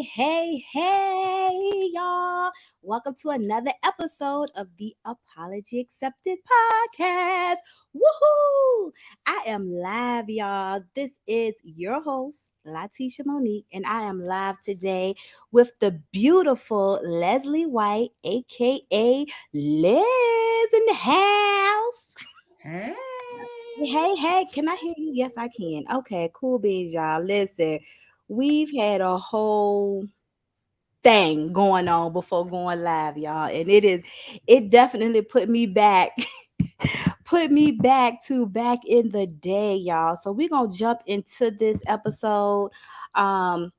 Hey, y'all. Welcome to another episode of the Apology Accepted podcast. Woohoo! I am live, y'all. This is your host, Latisha Monique, and I am live today with the beautiful Lesley White, aka Liz in the house. Hey. Hey, can I hear you? Yes, I can. Okay, cool beans, y'all. Listen, we've had a whole thing going on before going live, y'all, and it definitely put me back, put me back in the day, y'all. So we're gonna jump into this episode. Um,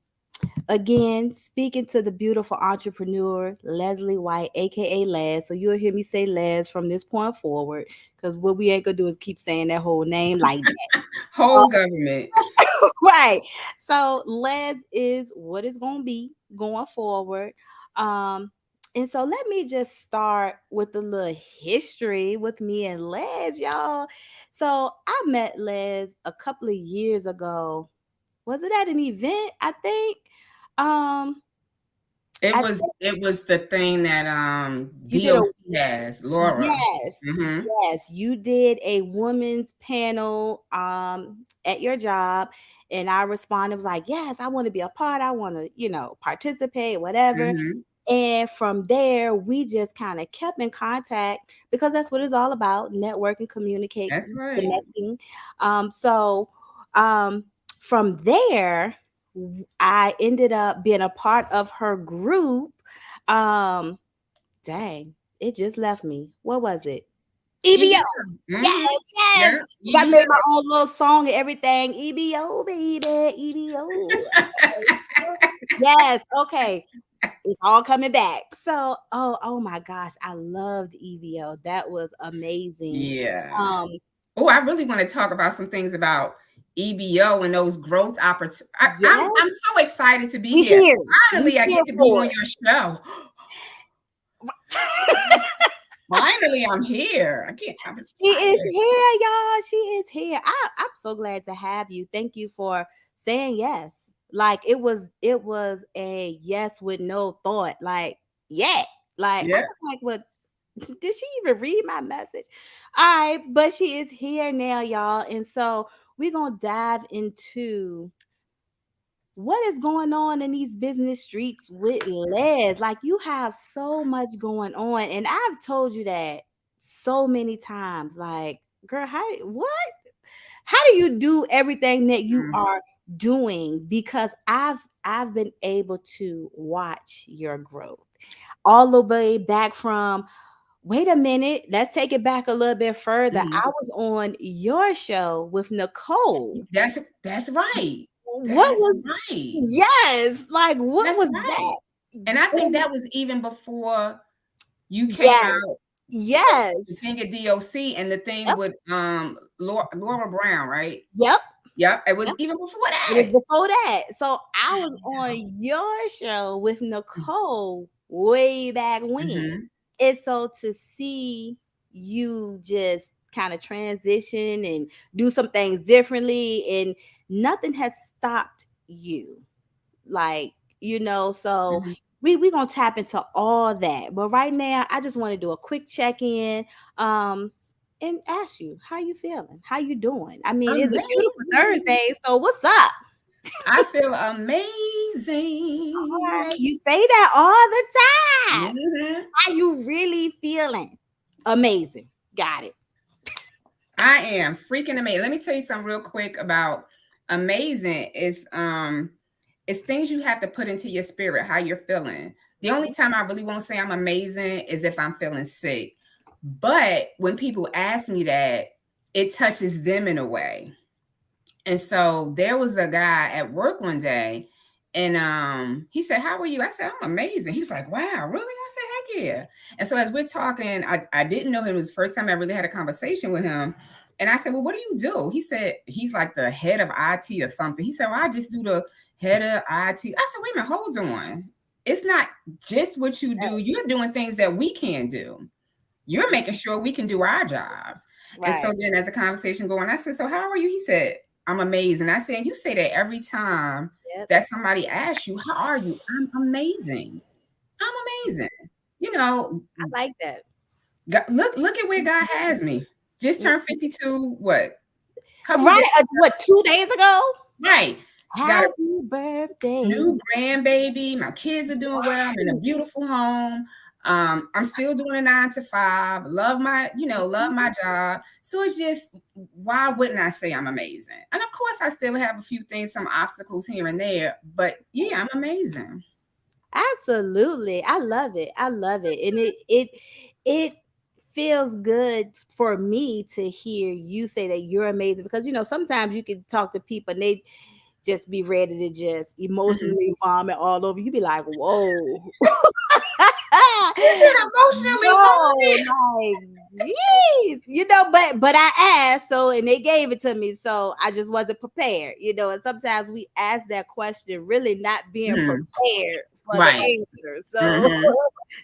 Again, speaking to the beautiful entrepreneur, Lesley White, aka Les. So you'll hear me say Les from this point forward, because what we ain't gonna do is keep saying that whole name like that. Whole government. Right. So Les is what it's gonna be going forward. Um, and so let me just start with a little history with me and Les, y'all. So I met Les a couple of years ago. Was it at an event? I think. Um, It I was it was the thing that You did a DOC has, Laura. yes, Mm-hmm. yes, you did a women's panel at your job, and I responded was like, "Yes, I want to be a part. I want to, participate, whatever." Mm-hmm. And from there, we just kind of kept in contact because that's what it's all about: networking, communicate, That's right. connecting. So um, from there, I ended up being a part of her group. Um, Dang, it just left me. What was it? EBO. EBO. Yes, Mm-hmm. yes. Yeah, I made my EBO. own little song and everything. EBO, baby. EBO. Yes. Okay. It's all coming back. So, oh my gosh, I loved EBO. That was amazing. Yeah. Um, Oh, I really want to talk about some things about EBO and those growth opportunities. I'm yes, I'm so excited to be we here. here. We Finally, I here get to be for on your show. it. Finally, I'm here. I can't. I'm She is excited. here, y'all. She is here. I'm so glad to have you. Thank you for saying yes. Like it was a yes with no thought. Like, yeah. Like I Yeah. was like, what did she even read my message? All right, but she is here now, y'all. And so we're gonna dive into what is going on in these business streets with Les. Like you have so much going on, and I've told you that so many times. Like, girl, how do you do everything that you Mm. are doing? Because I've been able to watch your growth all the way back from, wait a minute, let's take it back a little bit further. Mhm. I was on your show with Nicole. That's right. What That's was right. Yes, like what That's was right. that? And I think And that was even before you came yes, out with the yes, thing at DOC and the thing yep, with Laura Brown, right? yep, Yep. It yep. was even before It was that. before that. So I was I on know. your show with Nicole way back when. Mm-hmm. And so to see you just kind of transition and do some things differently, and nothing has stopped you. Like, so Mm-hmm. we gonna tap into all that. But right now, I just want to do a quick check-in. And ask you how you feeling, how you doing. I mean, it's a beautiful Amazing. Thursday, so what's up? I feel amazing. Alright, you say that all the time. Mhm. How you really feeling? Amazing. Got it. I am freaking amazing. Let me tell you something real quick about amazing. It's things you have to put into your spirit, how you're feeling. The only time I really won't say I'm amazing is if I'm feeling sick. But when people ask me that, it touches them in a way. And so there was a guy at work one day, and he said, "How are you?" I said, "I'm amazing." He was like, "Wow, really?" I said, "Heck yeah." And so as we're talking, I didn't know him. It was the first time I really had a conversation with him. And I said, "Well, what do you do?" He said, "He's like the head of IT or something." He said, "Well, I just do the head of IT." I said, "Wait a minute, hold on. It's not just what you do. Yes. You're doing things that we can't do. You're making sure we can do our jobs." And Right. so then as a conversation going, I said, "So how are you?" He said, "I'm amazing." I said, "You say that every time Yep. that somebody asks you, how are you? I'm amazing. I'm amazing. You know, I like that. look at where God has me. Just turned 52, what? Couple Right. days. What, 2 days ago? Right. Got a Happy birthday. new grandbaby. My kids are doing well. I'm in a beautiful home. I'm still doing a 9 to 5. Love my, love my job. So it's just, why wouldn't I say I'm amazing? And of course, I still have a few things, some obstacles here and there, but yeah, I'm amazing. Absolutely. I love it. I love it. And it feels good for me to hear you say that you're amazing, because sometimes you can talk to people and they just be ready to just Mhm. emotionally vomit all over. You be like, whoa. You said emotionally No, vomit. like, jeez, but I asked, so, and they gave it to me, so I just wasn't prepared, and sometimes we ask that question really not being Mhm. prepared for the Right. answer. So Mhm.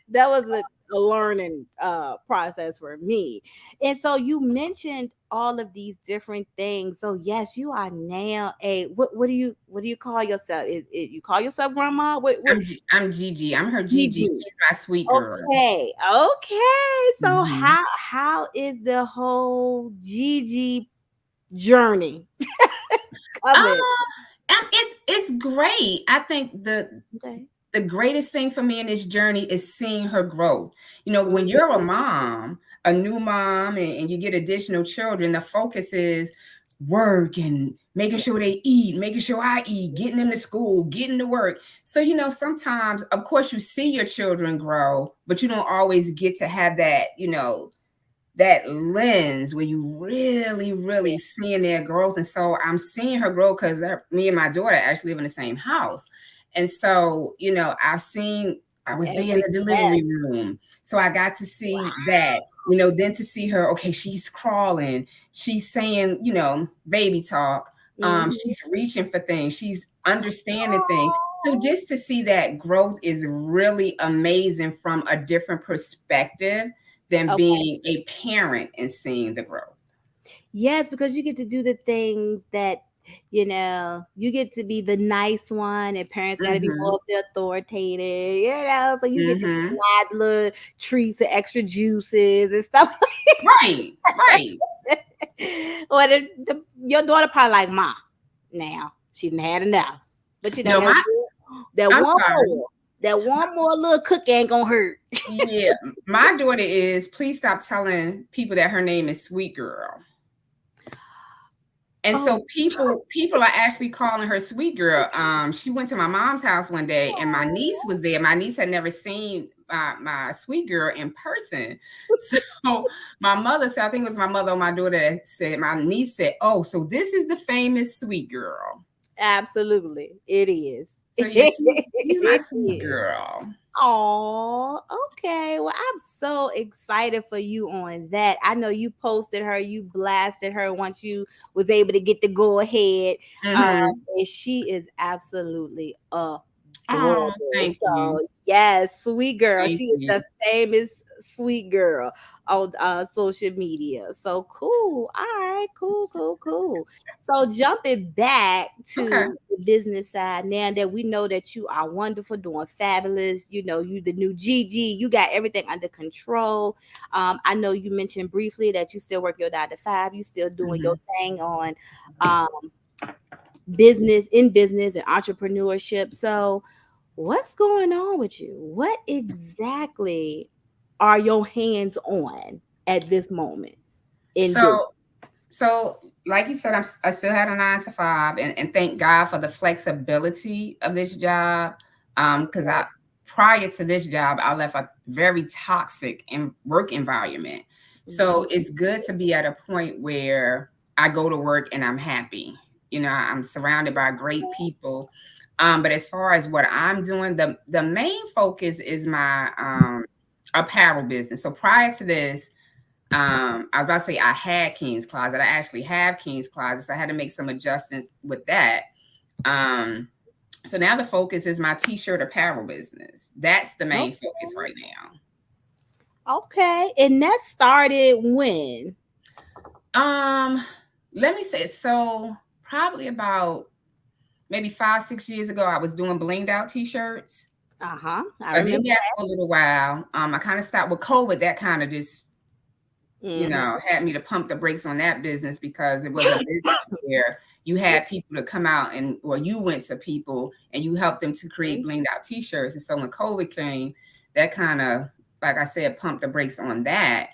that was a learning process for me. And so you mentioned all of these different things. So yes, you are now a what do you call yourself? Is it you call yourself grandma? What I'm Gigi. I'm her Gigi. Gigi? She's my sweet girl. Okay, okay. So Mhm. how is the whole Gigi journey Um, coming? it's great. I think Okay. the greatest thing for me in this journey is seeing her growth. When you're a Mhm. mom, a new mom, and you get additional children, the focus is work and making Yeah. sure they eat, making sure I eat, getting them to school, getting to work. So, sometimes, of course, you see your children grow, but you don't always get to have that lens where you really, Yeah. really seeing their growth. And so I'm seeing her grow because me and my daughter actually live in the same house. And so, I was there in Every the step. delivery room. So I got to see that, then to see her, okay, she's crawling, she's saying, baby talk. Mhm. She's reaching for things, she's understanding things. So just to see that growth is really amazing from a different perspective than Okay. being a parent and seeing the growth. Yes, because you get to do the things that you get to be the nice one, and parents got to be more Mhm. of the authoritative, so you get to Mhm. slide little treats and extra juices and stuff. Right. Right. Or your daughter probably like, "Ma, now she didn't had enough," but No, that I'm one sorry. more, that one more little cookie ain't gonna hurt. Yeah, my daughter is. Please stop telling people that her name is Sweet Girl. And Oh, so people are actually calling her Sweet Girl. She went to my mom's house one day, and my niece was there. My niece had never seen my Sweet Girl in person. So my mother said, I think it was my mother or my daughter that said, my niece said, "Oh, so this is the famous Sweet Girl." absolutely, it is. So yeah, she's my It sweet is. girl. Oh, okay. Well, I'm so excited for you on that. I know you posted her, you blasted her once you was able to get the go ahead. Um, Mhm. and she is absolutely Oh, adorable. thank So you. yes, sweet girl. Thank She is you. the famous sweet girl on social media. So cool. All right, cool, cool, cool. So jumping back Okay. to the business side, now that we know that you are wonderful, doing fabulous, you the new Gigi, you got everything under control. I know you mentioned briefly that you still work your 9 to 5, you still doing your Mhm. thing on um, business and entrepreneurship. So what's going on with you? What exactly are your hands on at this moment in business? So so like you said, I still had a 9 to 5, and thank God for the flexibility of this job. Because I prior to this job, I left a very toxic work environment. So Mhm. it's good to be at a point where I go to work and I'm happy. I'm surrounded by great people. But as far as what I'm doing, the main focus is my apparel business. So prior to this, I was about to say I had King's Closet. I actually have King's Closet, so I had to make some adjustments with that. Um, so now the focus is my t-shirt apparel business. That's the main focus right Okay. And that started when? now. Let me say, so probably about maybe 5, 6 years ago, I was doing blinged out t-shirts. I I did remember that for a little while. I kind of stopped with COVID. That kind of just, that. Hmm. had me to pump the brakes on that business because it was a business where you had people to come out or you went to people and you helped them to create blinged out t-shirts. And so when COVID came, that kind of, like I said, pumped the brakes on that.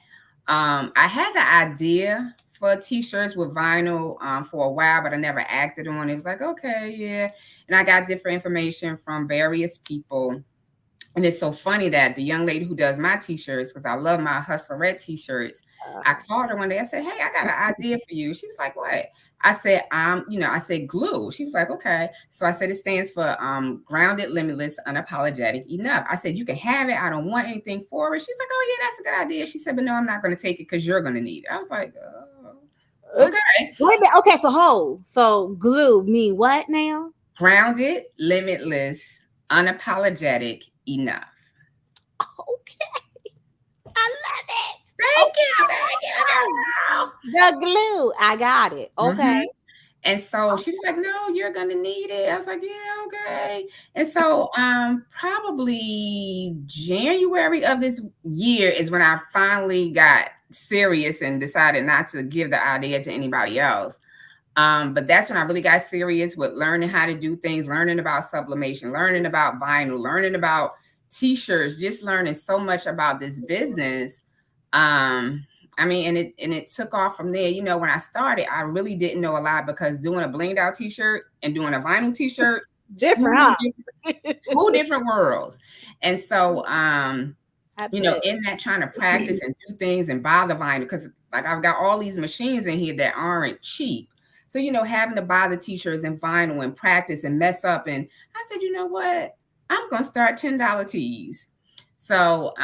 I had the idea for t-shirts with vinyl for a while, but I never acted on it. It was like, okay, yeah. And I got different information from various people. And it's so funny that the young lady who does my t-shirts, because I love my Hustlerette t-shirts, I called her one day. I said, hey, I got an idea for you. She was like, what? I said, I said glue. She was like, okay. So I said, it stands for grounded, limitless, unapologetic, enough. I said, you can have it. I don't want anything for it. She's like, oh yeah, that's a good idea. She said, but no, I'm not going to take it because you're going to need it. I was like, oh, okay. Wait a minute. Okay, so hold. So glue mean what now? Grounded, limitless, unapologetic, enough. Okay, I love it. Thank you. Thank you, girl. The glue. I got it. Okay. Mhm. And so she was like, no, you're gonna need it. I was like, yeah, okay. And so probably January of this year is when I finally got serious and decided not to give the idea to anybody else. But that's when I really got serious with learning how to do things, learning about sublimation, learning about vinyl, learning about t-shirts, just learning so much about this business. I mean, and it took off from there. When I started, I really didn't know a lot because doing a blinged out t-shirt and doing a vinyl t-shirt, Different, huh? two different worlds. And so, I bet. in that trying to practice and do things and buy the vinyl, because like I've got all these machines in here that aren't cheap. So, having to buy the t-shirts and vinyl and practice and mess up. And I said, you know what? I'm going to start $10 tees. So,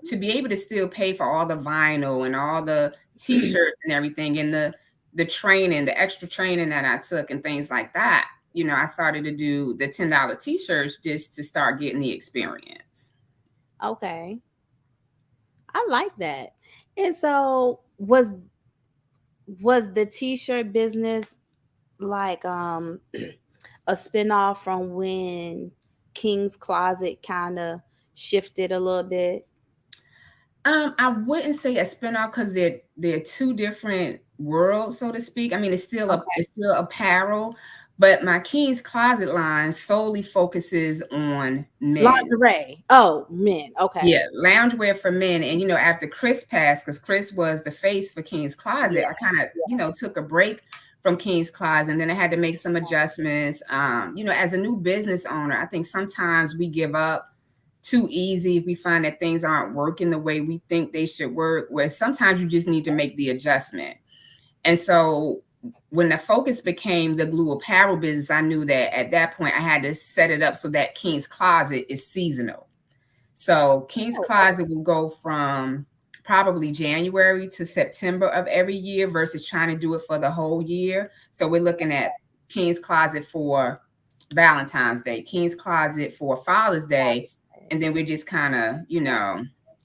to be able to still pay for all the vinyl and all the t-shirts and everything and the training, the extra training that I took and things like that, I started to do the $10 t-shirts just to start getting the experience. Okay. I like that. And so was the t-shirt business like a spinoff from when King's Closet kind of shifted a little bit? I wouldn't say a spinoff because they're two different worlds, so to speak. I mean, Okay. it's still apparel, but my King's Closet line solely focuses on men. Lingerie. Oh, men. Okay. Yeah, loungewear for men. And after Chris passed, because Chris was the face for King's Closet, Yeah. I kind of, took a break from King's Closet, and then I had to make some adjustments. As a new business owner, I think sometimes we give up too easy if we find that things aren't working the way we think they should work, where sometimes you just need to make the adjustment. And so when the focus became the glue apparel business, I knew that at that point I had to set it up so that King's Closet is seasonal. So King's Oh, Closet will go from probably January to September of every year versus trying to do it for the whole year. So we're looking at King's Closet for Valentine's Day, King's Closet for Father's Day, and then we just kind of,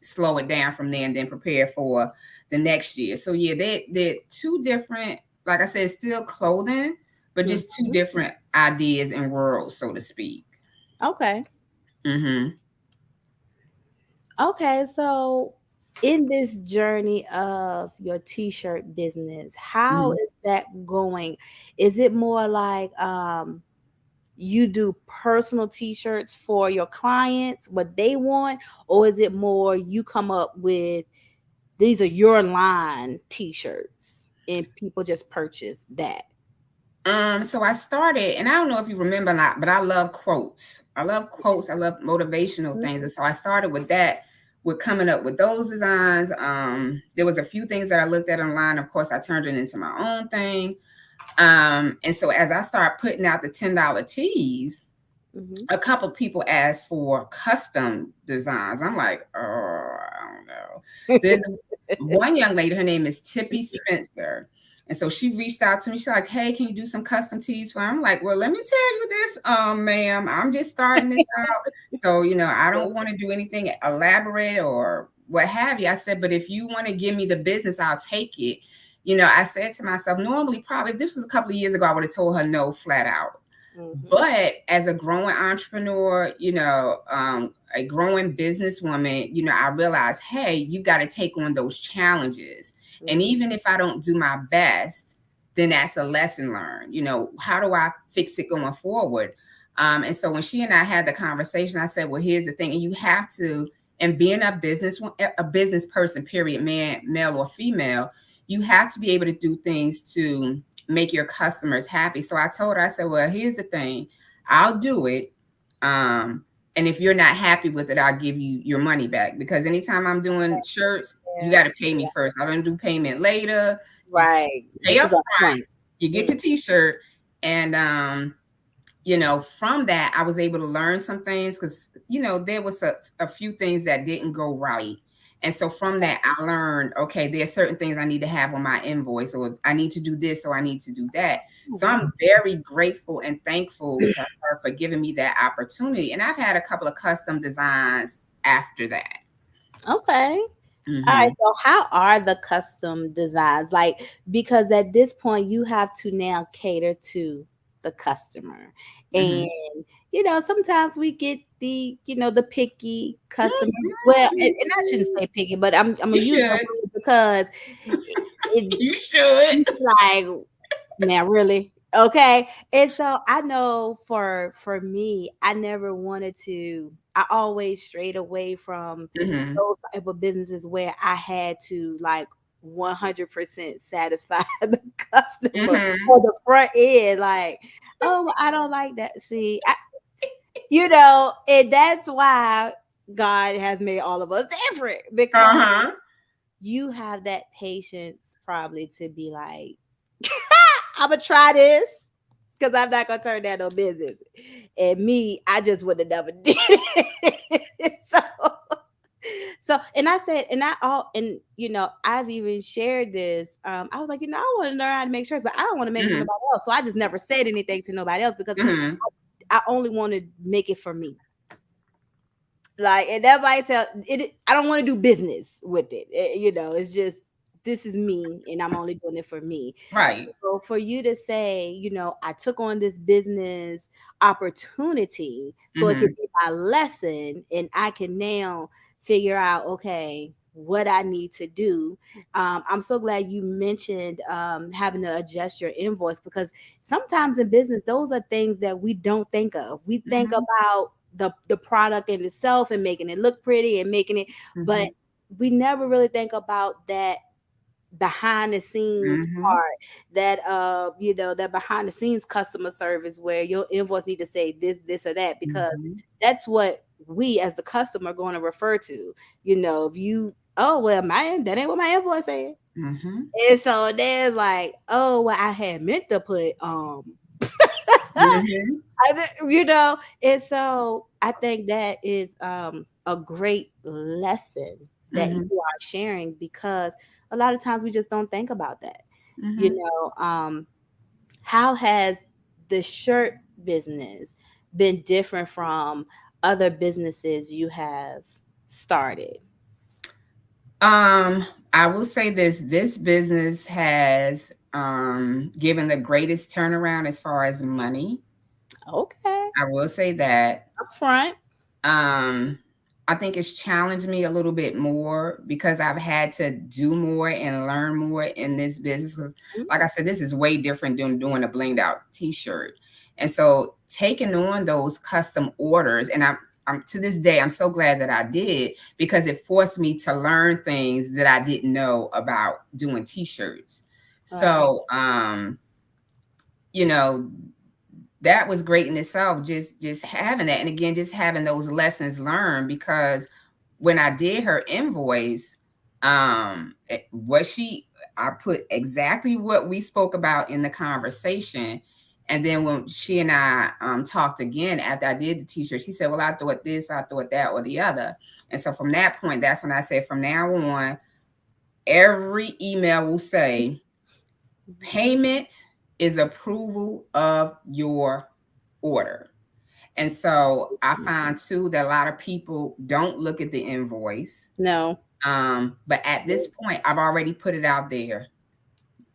slow it down from there and then prepare for the next year. So yeah, they're two different, like I said, still clothing, but just two mhm. different ideas and worlds, so to speak. Okay. Mm-hmm. Okay. So, in this journey of your t-shirt business, how Mm-hmm. is that going? Is it more like you do personal t-shirts for your clients, what they want, or is it more you come up with these are your line t-shirts and people just purchase that? So I started, and I don't know if you remember or not, but I love quotes. I love quotes. I love motivational Mhm. things. And so I started with that, with coming up with those designs. There was a few things that I looked at online. Of course, I turned it into my own thing. And so as I started putting out the $10 tees, Mhm. a couple people asked for custom designs. I'm like, oh, I don't know. So there's one young lady, her name is Tippy Spencer. And so she reached out to me. She's like, hey, can you do some custom tees for her? I'm like, well, let me tell you this, ma'am. I'm just starting this out. So, I don't want to do anything elaborate or what have you. I said, but if you want to give me the business, I'll take it. I said to myself, normally, probably if this was a couple of years ago, I would have told her no flat out. Mhm. But as a growing entrepreneur, a growing businesswoman, I realized, hey, you got to take on those challenges. And Mhm. even if I don't do my best, then that's a lesson learned. How do I fix it going forward? And so when she and I had the conversation, I said, well, here's the thing. And you have to, and being a business person, period, man, male or female, you have to be able to do things to make your customers happy. So I told her, I said, well, here's the thing. I'll do it. And if you're not happy with it, I'll give you your money back, because anytime I'm doing shirts, you Yeah. got to pay me first. I don't do payment later. You Right. pay This up is up front, front. you get Mm. your t-shirt. And from that, I was able to learn some things, because, there was a few things that didn't go right. And so from that, I learned, okay, there are certain things I need to have on my invoice, or I need to do this, or I need to do that. So Mhm. I'm very grateful and thankful to her for giving me that opportunity. And I've had a couple of custom designs after that. Okay. All right. Hmm. So how are the custom designs? Like, because at this point you have to now cater to the customer. And Hmm. sometimes we get the picky customer. Well, and I shouldn't say picky, but I'm gonna You use that should. word because it's You should. like, now really? Okay. And so I know for me, I never wanted to, I always strayed away from Hmm. those type of businesses where I had to like 100% satisfy the customer Hmm. or the front end. Like, oh, I don't like that. See, and that's why God has made all of us different, because Uh-huh. you have that patience probably to be like, I'm gonna try this because I'm not gonna turn down no business. And me, I just would have never did it. And I said, and I all, and I've even shared this. I was like, I want to learn how to make shirts, but I don't want to make it for Hmm. nobody else. So I just never said anything to nobody else because Hmm. I only want to make it for me. Like, and everybody said it. I don't want to do business with it. It's just, this is me, and I'm only doing it for me. Right. So for you to say, I took on this business opportunity so it could Hmm. be my lesson, and I can now figure out, okay, what I need to do. I'm so glad you mentioned having to adjust your invoice, because sometimes in business, those are things that we don't think of. We think Hmm. about the product in itself and making it look pretty and making it, but Hmm. we never really think about that behind the scenes Hmm. part, that behind the scenes customer service where your invoice need to say this or that, because Hmm. that's what we as the customer are going to refer to. If you, oh well, that ain't what my invoice said. Hmm. And so there's like, oh well, I had meant to put Hmm. and so I think that is a great lesson that Hmm. you are sharing, because a lot of times we just don't think about that. you Hmm. know um how has the shirt business been different from other businesses you have started? I will say this business has given the greatest turnaround as far as money. Okay. I will say that. Up front. Um, I think it's challenged me a little bit more because I've had to do more and learn more in this business. 'Cause like I said, this is way different than doing a blinged out t-shirt. And so taking on those custom orders, and I'm to this day, I'm so glad that I did, because it forced me to learn things that I didn't know about doing t-shirts. Right. So, you know, that was great in itself, just having that. And again, just having those lessons learned, because when I did her invoice, what she I put exactly what we spoke about in the conversation. And then when she and I talked again after I did the t-shirt, she said, well, I thought this, I thought that, or the other. And so from that point, that's when I said, from now on, every email will say, payment is approval of your order. And so I find too that a lot of people don't look at the invoice. No. But at this point, I've already put it out there.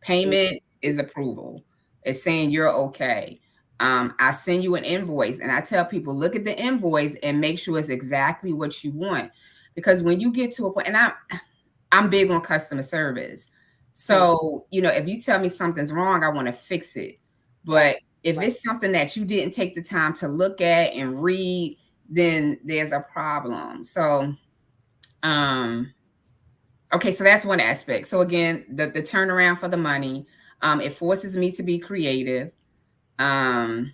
Payment is approval. It's saying you're okay. I send you an invoice and I tell people, look at the invoice and make sure it's exactly what you want. Because when you get to a point, and I'm big on customer service. Mm. So, if you tell me something's wrong, I want to fix it. Right. But if Right. it's something that you didn't take the time to look at and read, then there's a problem. So, um, okay, so that's one aspect. So again, the turnaround for the money, it forces me to be creative, um,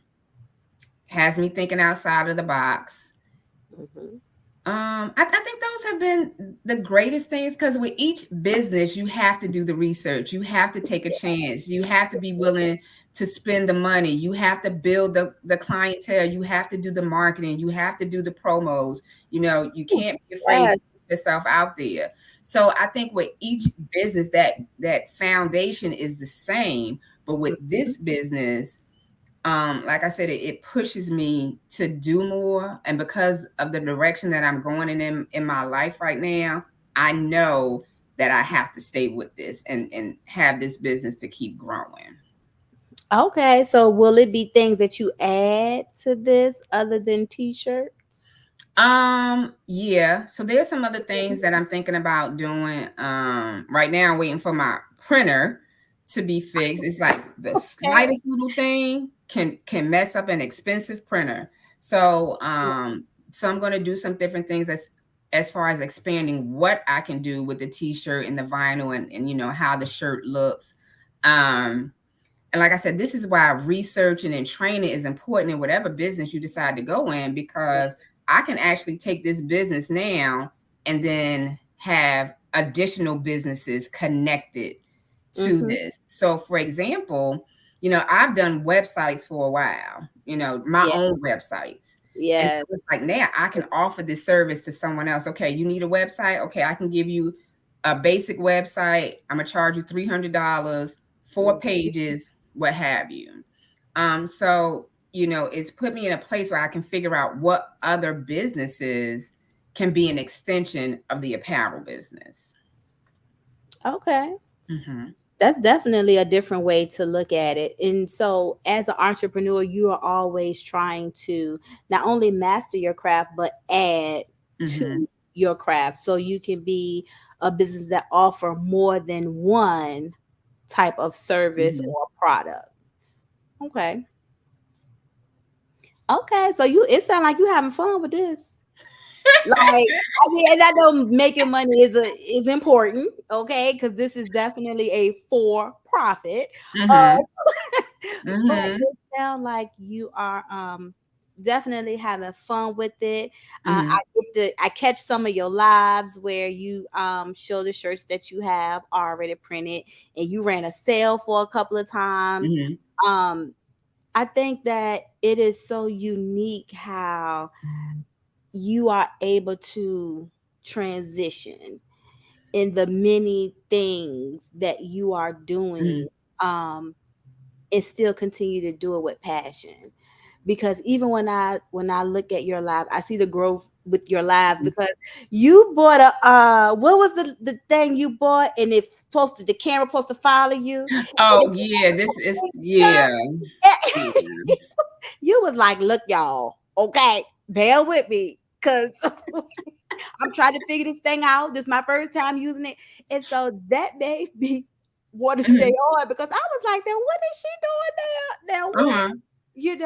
has me thinking outside of the box. Mhm. I think those have been the greatest things because with each business, you have to do the research. You have to take a chance. You have to be willing to spend the money. You have to build the clientele. You have to do the marketing. You have to do the promos. You can't be afraid to Yes. put yourself out there. So I think with each business, that foundation is the same. But with Mhm. this business, like I said, it pushes me to do more. And because of the direction that I'm going in my life right now, I know that I have to stay with this and have this business to keep growing. Okay, so will it be things that you add to this other than t-shirts? Yeah. So there's some other things that I'm thinking about doing. Right now I'm waiting for my printer to be fixed. It's like the Okay. slightest little thing can mess up an expensive printer. So I'm gonna do some different things as far as expanding what I can do with the t-shirt and the vinyl and how the shirt looks. Um and like I said, this is why researching and training is important in whatever business you decide to go in, because I can actually take this business now and then have additional businesses connected to Mhm. this. So, for example, I've done websites for a while, my Yeah. own websites. And so Yes. it's like now I can offer this service to someone else. Okay, you need a website? Okay, I can give you a basic website. I'm gonna charge you $300, 4 pages, what have you. So it's put me in a place where I can figure out what other businesses can be an extension of the apparel business. Okay. Hmm. That's definitely a different way to look at it. And so, as an entrepreneur, you are always trying to not only master your craft, but add Hmm. to your craft so you can be a business that offer more than one type of service Hmm. or product. Okay. Okay. So it sounds like you having fun with this. Like, I mean, and I know making money is important, okay? Because this is definitely a for profit. Uh, Hmm. but Hmm. it sounds like you are definitely having fun with it. Hmm. I catch some of your lives where you show the shirts that you have already printed, and you ran a sale for a couple of times. Hmm. Um, I think that it is so unique how you are able to transition in the many things that you are doing, Hmm. um and still continue to do it with passion. Because even when I look at your live, I see the growth with your live. Because you bought a what was the thing you bought, and it posted, the camera supposed to follow you. Oh yeah, this is yeah. Yeah. You was like, look, y'all, okay, bear with me, because I'm trying to figure this thing out. This is my first time using it. And so that made me want to stay Mhm. on, because I was like, now what is she doing now? Now what?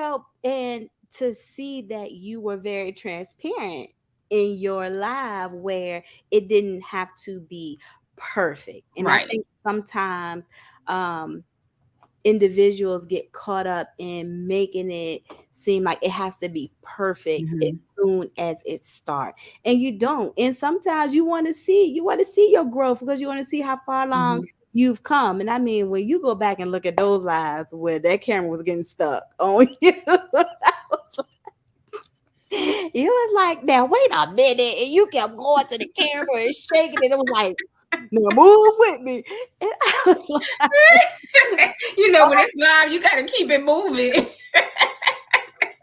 Uh-huh. And to see that you were very transparent in your live, where it didn't have to be perfect. And I Right. think sometimes um individuals get caught up in making it seem like it has to be perfect as Hmm. soon as it starts, and you don't. And sometimes you want to see your growth, because you want to see how far along Hmm. you've come. And I mean, when you go back and look at those lives where that camera was getting stuck on you, you was like, now wait a minute, and you kept going to the camera and shaking it. It was like, now move with me. And I was like, When it's live, you gotta keep it moving.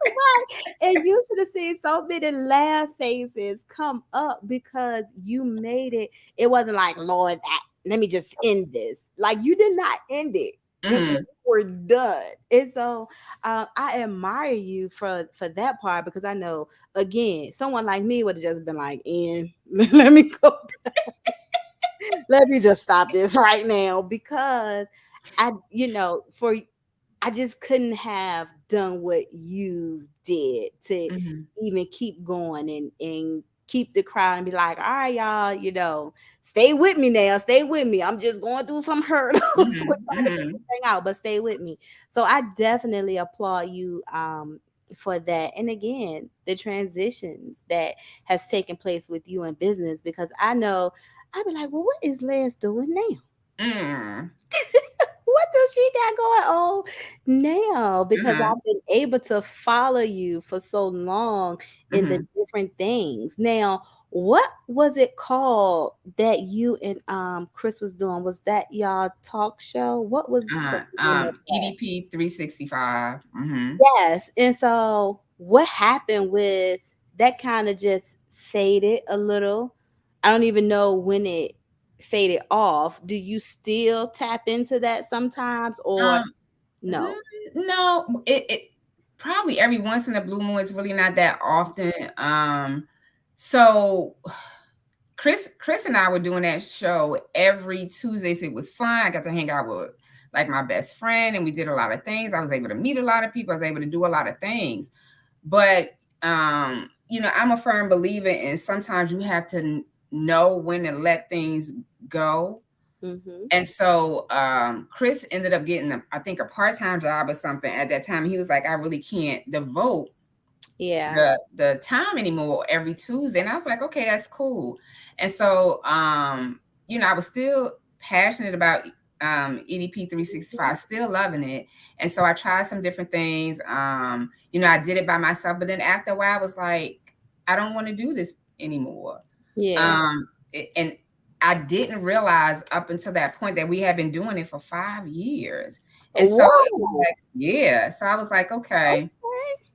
right. And you should have seen so many laugh faces come up, because you made it. It wasn't like, Lord, let me just end this. Like, you did not end it. until Mhm. we're done. And so I admire you for that part, because I know, again, someone like me would have just been like, "In, let me go, let me just stop this right now," because for I just couldn't have done what you did to Mhm. even keep going and keep the crowd and be like, "All right, y'all, stay with me now, stay with me. I'm just going through some hurdles. We're Mhm. trying to get this Mhm. thing out, but stay with me." So I definitely applaud you for that. And again, the transitions that has taken place with you in business, because I know I'd be like, "Well, what is Les doing now? Mm. What does she got going on now?" Because Mhm. I've been able to follow you for so long in the Mhm. different things. Now, what was it called that you and Chris was doing? Was that y'all talk show? What was the name of that? EDP 365. Mhm. Yes. And so what happened with that? Kind of just faded a little. I don't even know when it faded off. Do you still tap into that sometimes, or Um, no? no, it probably every once in a blue moon. It's really not that often. So Chris and I were doing that show every Tuesday. So it was fun. I got to hang out with like my best friend, and we did a lot of things. I was able to meet a lot of people. I was able to do a lot of things. But I'm a firm believer in sometimes you have to know when to let things go. Mhm. And so Chris ended up getting, I think, a part-time job or something at that time. He was like, I really can't devote Yeah. the time anymore every Tuesday. And I was like, okay, that's cool. And so I was still passionate about EDP 365, Mhm. still loving it. And so I tried some different things. I did it by myself, but then after a while I was like, I don't want to do this anymore. Yeah. And I didn't realize up until that point that we had been doing it for 5 years. And so it was Wow. like, yeah. So I was like, okay, Okay.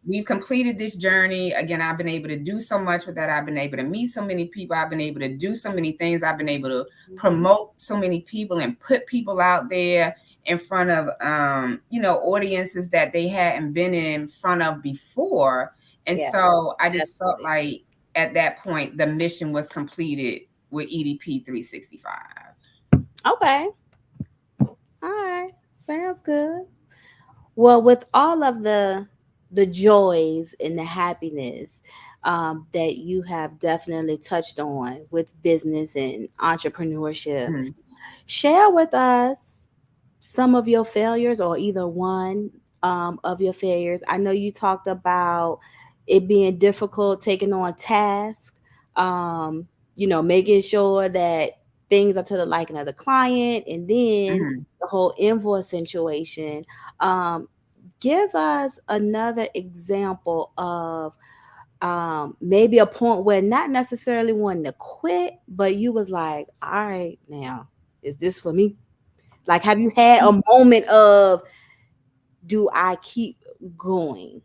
we've completed this journey. Again, I've been able to do so much with that. I've been able to meet so many people. I've been able to do so many things. I've been able to Mhm. promote so many people and put people out there in front of audiences that they hadn't been in front of before. And Yeah, so I just felt definitely. like at that point the mission was completed with EDP 365. Okay. All right. Sounds good. Well, with all of the joys and the happiness that you have definitely touched on with business and entrepreneurship, Mhm. share with us some of your failures, or either one of your failures. I know you talked about it being difficult taking on tasks, making sure that things are to the liking of the client, and then Mhm. the whole invoice situation. Um, Give us another example of maybe a point where not necessarily wanting to quit, but you was like, all right, now, is this for me? Like, have you had a moment of, do I keep going?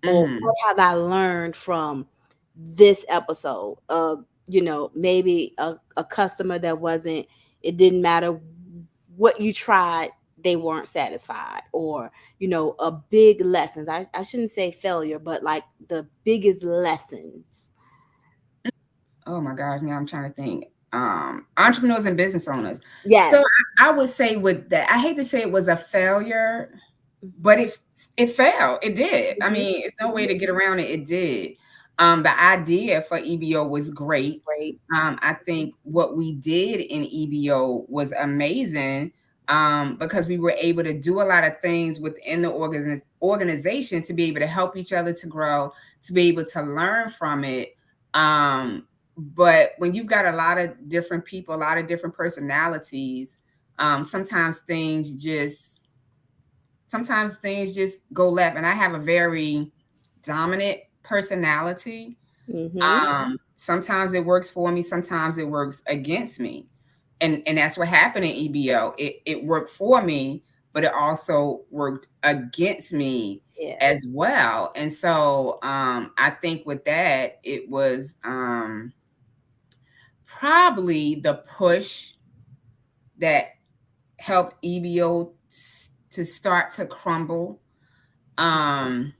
Or Mhm. what have I learned from this episode of, maybe a customer that wasn't, it didn't matter what you tried, they weren't satisfied, or, a big lessons. I shouldn't say failure, but like the biggest lessons. Oh my gosh, now I'm trying to think. Entrepreneurs and business owners. So Yes. I would say with that, I hate to say it was a failure, but Mhm. it failed. It did. I Mhm. mean, it's no way Mhm. to get around it. It did. The idea for EBO was great. Great. I think what we did in EBO was amazing, because we were able to do a lot of things within the organization to be able to help each other to grow, to be able to learn from it. Um, but when you've got a lot of different people, a lot of different personalities, sometimes things just go left. And I have a very dominant personality. Mhm. Sometimes it works for me, sometimes it works against me. And that's what happened in EBO. It worked for me, but it also worked against me Yes. as well. And so I think with that, it was probably the push that helped EBO to start to crumble. Um,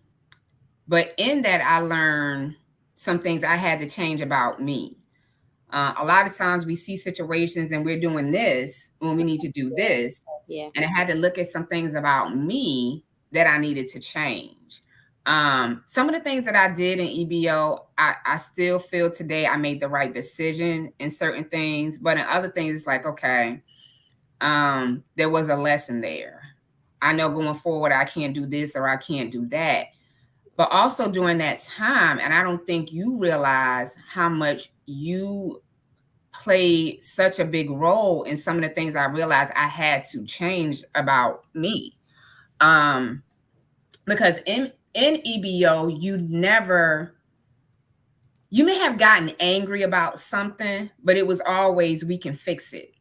but in that, I learned some things I had to change about me. A lot of times we see situations and we're doing this when we need to do this. Yeah. And I had to look at some things about me that I needed to change. Some of the things that I did in EBO, I still feel today I made the right decision in certain things, but in other things, it's like, okay, there was a lesson there. I know going forward, I can't do this or I can't do that. But also during that time, and I don't think you realize how much you played such a big role in some of the things I realized I had to change about me. Um, because in EBO, you may have gotten angry about something, but it was always we can fix it.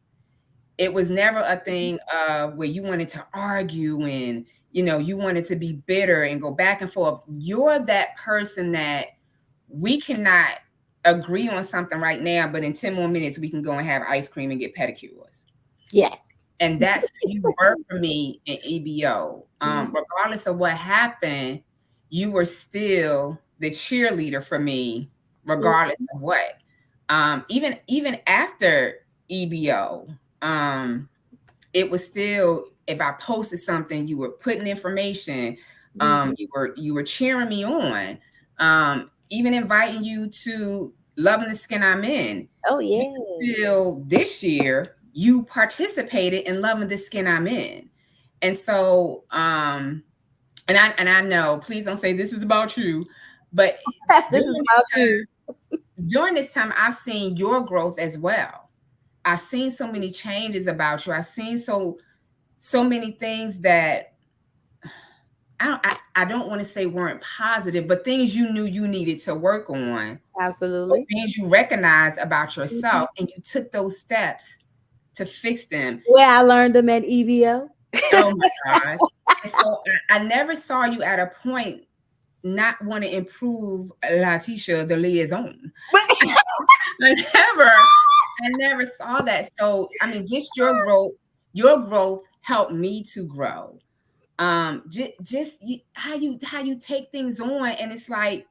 It was never a thing where you wanted to argue and you wanted to be bitter and go back and forth. You're that person that we cannot agree on something right now, but in 10 more minutes we can go and have ice cream and get pedicures. Yes. And that's who you were for me in EBO. Regardless of what happened, you were still the cheerleader for me, regardless of what. Even after EBO, it was still, if I posted something, you were putting information, you were cheering me on, even inviting you to Loving the Skin I'm In. Oh yeah. Still this year, you participated in Loving the Skin I'm In. And so, and I know, please don't say this is about you, but This is during about you. during this time, I've seen your growth as well. I've seen so many changes about you. I've seen so many things that I don't want to say weren't positive, but things you knew you needed to work on, or Absolutely. things you recognized about yourself, and you took those steps to fix them. Where I learned them at EBO. Oh my gosh. And so I never saw you at a point not want to improve Latisha, the liaison. I never, I never saw that. So I mean, just your growth helped me to grow. How you take things on, and it's like,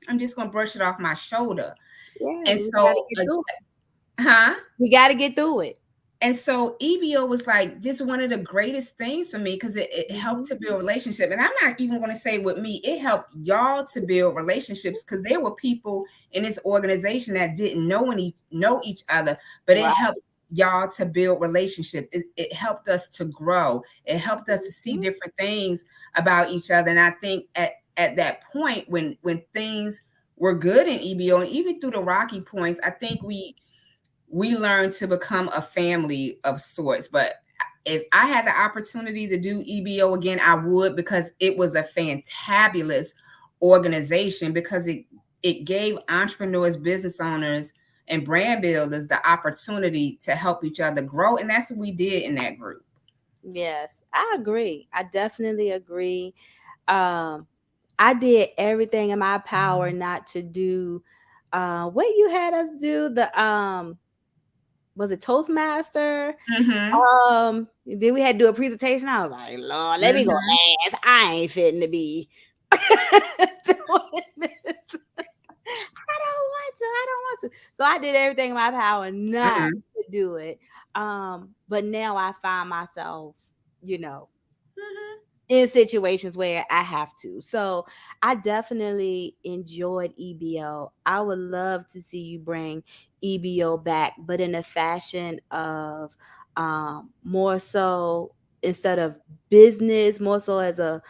I'm just gonna brush it off my shoulder. Yeah, And we gotta so, get through it. huh? We gotta get through it. And so EBO was like just one of the greatest things for me because it helped to build relationship. And I'm not even going to say with me, it helped y'all to build relationships because there were people in this organization that didn't know each other, but it Right. helped y'all to build relationship. It helped us to grow. It helped us to see different things about each other. And I think at that point when things were good in EBO and even through the rocky points, I think we learned to become a family of sorts. But if I had the opportunity to do EBO again, I would, because it was a fantabulous organization, because it gave entrepreneurs, business owners, and brand builders the opportunity to help each other grow. And that's what we did in that group. Yes, I agree. I definitely agree. Um, I did everything in my power not to do what you had us do, the was it Toastmaster? Mm-hmm. Then we had to do a presentation. I was like, Lord, let me go Mm-hmm. last. I ain't fitting to be doing this. I don't want to. I don't want to. So I did everything in my power not Mm-hmm. to do it. But now I find myself, you know, in situations where I have to. So I definitely enjoyed EBO. I would love to see you bring EBO back, but in a fashion of more so, instead of business, more so as a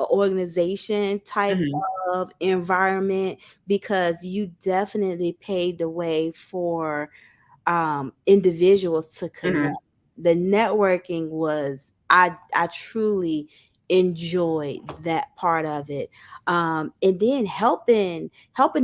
organization type Mm-hmm. of environment, because you definitely paved the way for individuals to connect. Mm-hmm. The networking was, I truly enjoyed that part of it. And then helping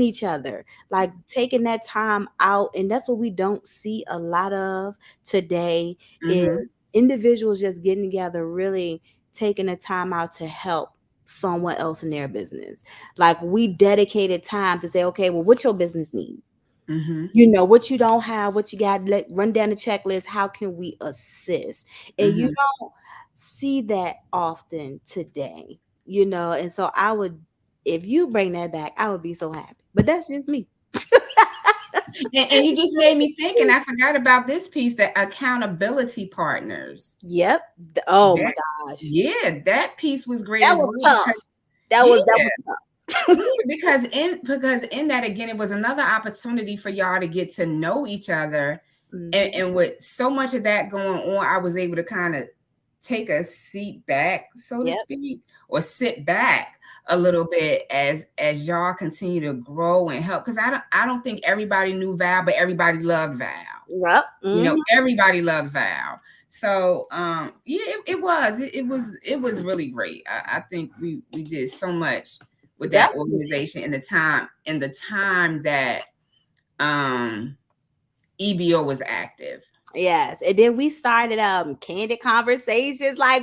each other, like taking that time out. And that's what we don't see a lot of today, is Mm-hmm. individuals just getting together, really taking the time out to help someone else in their business. Like we dedicated time to say, okay, well, what your business need? Mhm. You know what you don't have, what you got. Let run down the checklist. How can we assist? And you Mhm. don't see that often today, you know. And so I would, if you bring that back, I would be so happy. But that's just me. And you just made me think, and I forgot about this piece, the accountability partners. Yep. Oh my That gosh, yeah, that piece was great that as was well tough. because That yeah, was tough. yeah, because in that again, it was another opportunity for y'all to get to know each other. Hmm. And with so much of that going on, I was able to kind of take a seat back, so to Yep. speak, or sit back a little bit as y'all continue to grow and help. Because I don't think everybody knew Val, but everybody loved Val. Yep. You know, Hmm. everybody loved Val. So yeah, it was really great. I think we did so much with that Definitely. organization in the time that um EBO was active. Yes. And then we started candid conversations. Like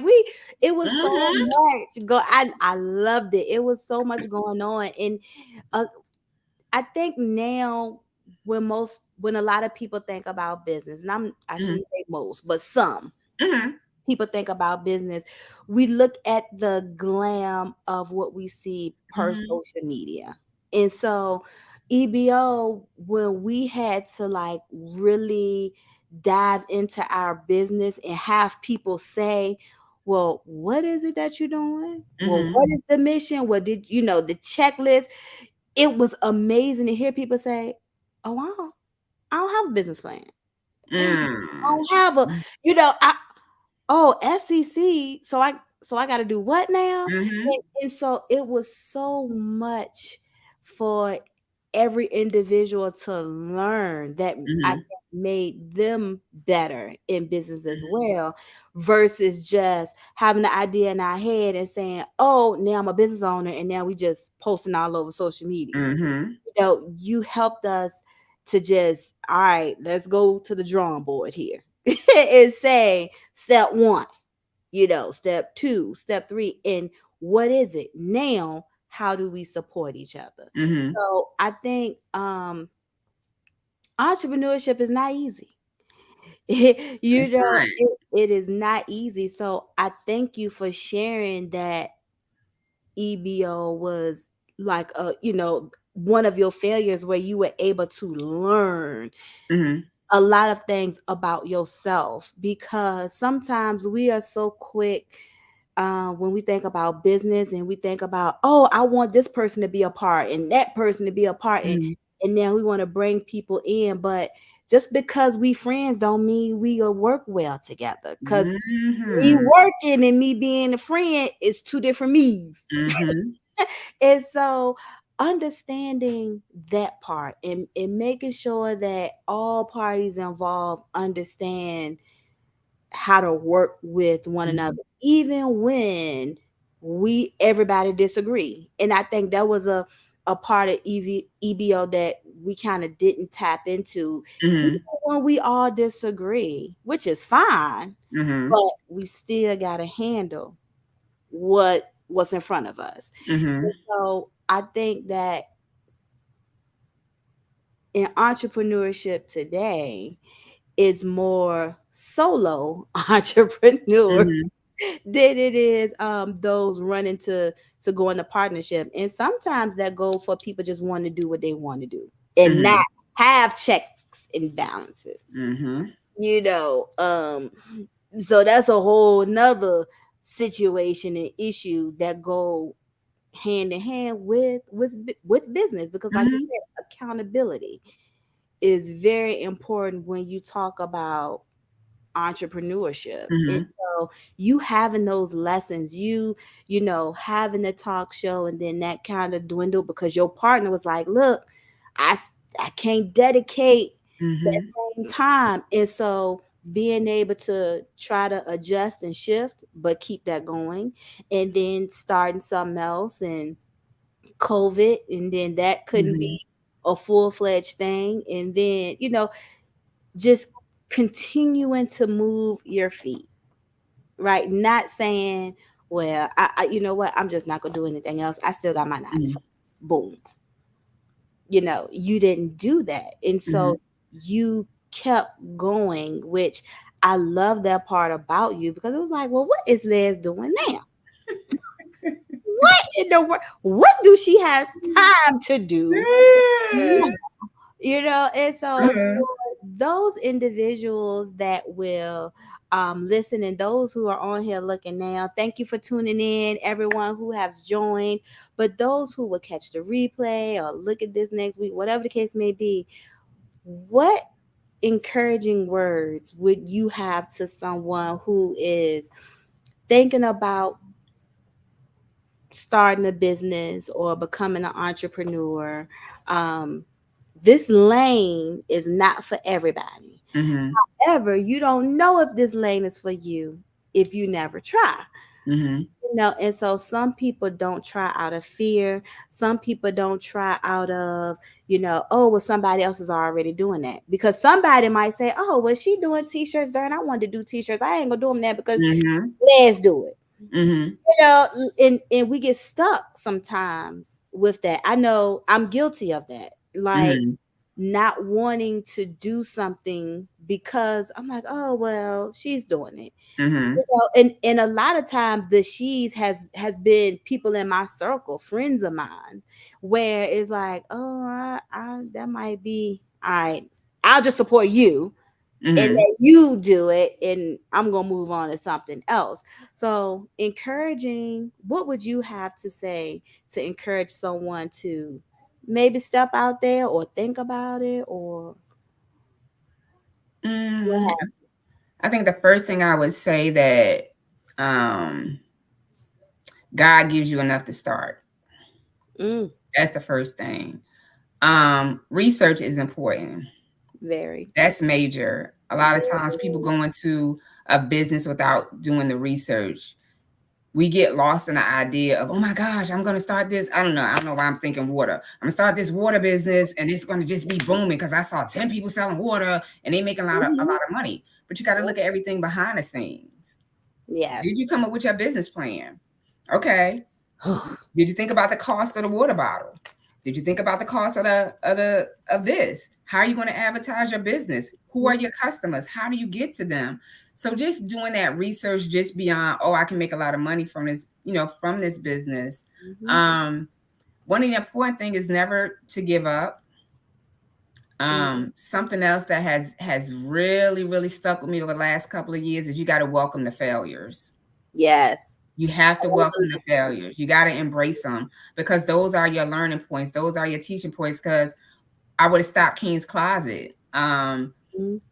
it was so Mm-hmm. much I loved it. It was so much going on. And uh, I think now when a lot of people think about business, and I Mm-hmm. shouldn't say most, but some Mm-hmm. people think about business, we look at the glam of what we see per Mm-hmm. social media. And so EBO, when we had to like really dive into our business and have people say, well, what is it that you're doing? Well, Mm-hmm. what is the mission? What did you know the checklist? It was amazing to hear people say, "Oh, I don't have a business plan. Dang, I Mm. don't have a, you know, oh, SEC. So I got to do what now?" Mm-hmm. And so it was so much for every individual to learn that I Mm-hmm. think made them better in business as well, versus just having the idea in our head and saying, "Oh, now I'm a business owner," and now we just posting all over social media. Mm-hmm. You know, you helped us to just, all right, let's go to the drawing board here and say step one, you know, step two, step three, and what is it now? How do we support each other? Mm-hmm. So I think entrepreneurship is not easy. You It's know, not. it is not easy. So I thank you for sharing that EBO was like one of your failures where you were able to learn Mm-hmm. a lot of things about yourself, because sometimes we are so quick when we think about business and we think about, oh, I want this person to be a part and that person to be a part, Mm-hmm. and now we want to bring people in, but just because we friends don't mean we will work well together, because me Mm-hmm. working and me being a friend is two different me's. Mm-hmm. And so understanding that part and making sure that all parties involved understand how to work with one Mm-hmm. another, even when we everybody disagree. And I think that was a part of EBO that we kind of didn't tap into, even Mm-hmm. when we all disagree, which is fine, Mm-hmm. but we still got to handle what's in front of us. Mm-hmm. And so I think that in entrepreneurship today is more solo entrepreneur Mm-hmm. than it is those running to go into partnership. And sometimes that goes for people just wanting to do what they want to do and not Mm-hmm. have checks and balances. Mm-hmm. You know, so that's a whole nother situation and issue that go hand in hand with business, because like you Mm-hmm. said, accountability is very important when you talk about entrepreneurship. And Mm-hmm. so you having those lessons, you know, having the talk show, and then that kind of dwindled because your partner was like, look, I can't dedicate that Mm-hmm. same time. And so being able to try to adjust and shift but keep that going, and then starting something else, and COVID, and then that couldn't Mm-hmm. be a full-fledged thing, and then just continuing to move your feet, right? Not saying, well, you know what, I'm just not gonna do anything else, I still got my 9 to 5. Boom. you didn't do that. And Mhm. so you kept going, which I love that part about you, because it was like, well, what is Les doing now? What in the world? What do she have time to do? And so Mhm. for those individuals that will listen, and those who are on here looking now, thank you for tuning in, everyone who has joined. But those who will catch the replay or look at this next week, whatever the case may be, what encouraging words would you have to someone who is thinking about starting a business or becoming an entrepreneur? Um, this lane is not for everybody. Mhm. However, you don't know if this lane is for you if you never try. Mhm. And so some people don't try out of fear. Some people don't try out of, oh, well, somebody else is already doing that. Because somebody might say, oh, well, she doing t-shirts there and I wanted to do t-shirts. I ain't gonna do them there because Mhm. let's do it. Mhm. And we get stuck sometimes with that. I know I'm guilty of that. Like Mhm. not wanting to do something because I'm like, oh well, she's doing it. Mhm. And a lot of times the she's has been people in my circle, friends of mine, where it's like, oh, I that might be all right. I'll just support you and Mhm. let you do it, and I'm gonna move on to something else. So encouraging, what would you have to say to encourage someone to maybe step out there or think about it or what Mm, have I think the first thing I would say that um, God gives you enough to start. mm, That's the first thing. Research is important. very. That's major. A lot of times people go into a business without doing the research. We get lost in the idea of, oh my gosh, I'm going to start this. I don't know. I don't know why I'm thinking water. I'm going to start this water business and it's going to just be booming because I saw 10 people selling water and they making a Mhm. lot of money. But you got to look at everything behind the scenes. Yes. Did you come up with your business plan? Okay. Did you think about the cost of the water bottle? Did you think about the cost of this? How are you going to advertise your business? Who are your customers? How do you get to them? So just doing that research just beyond, oh, I can make a lot of money from this, from this business. Mhm. Um, One of the important thing is never to give up. Mhm. Something else that has really, really stuck with me over the last couple of years is you got to welcome the failures. Yes. You have to That was a welcome the lesson. failures. You got to embrace them because those are your learning points. Those are your teaching points. Because I would have stopped King's Closet. Mhm.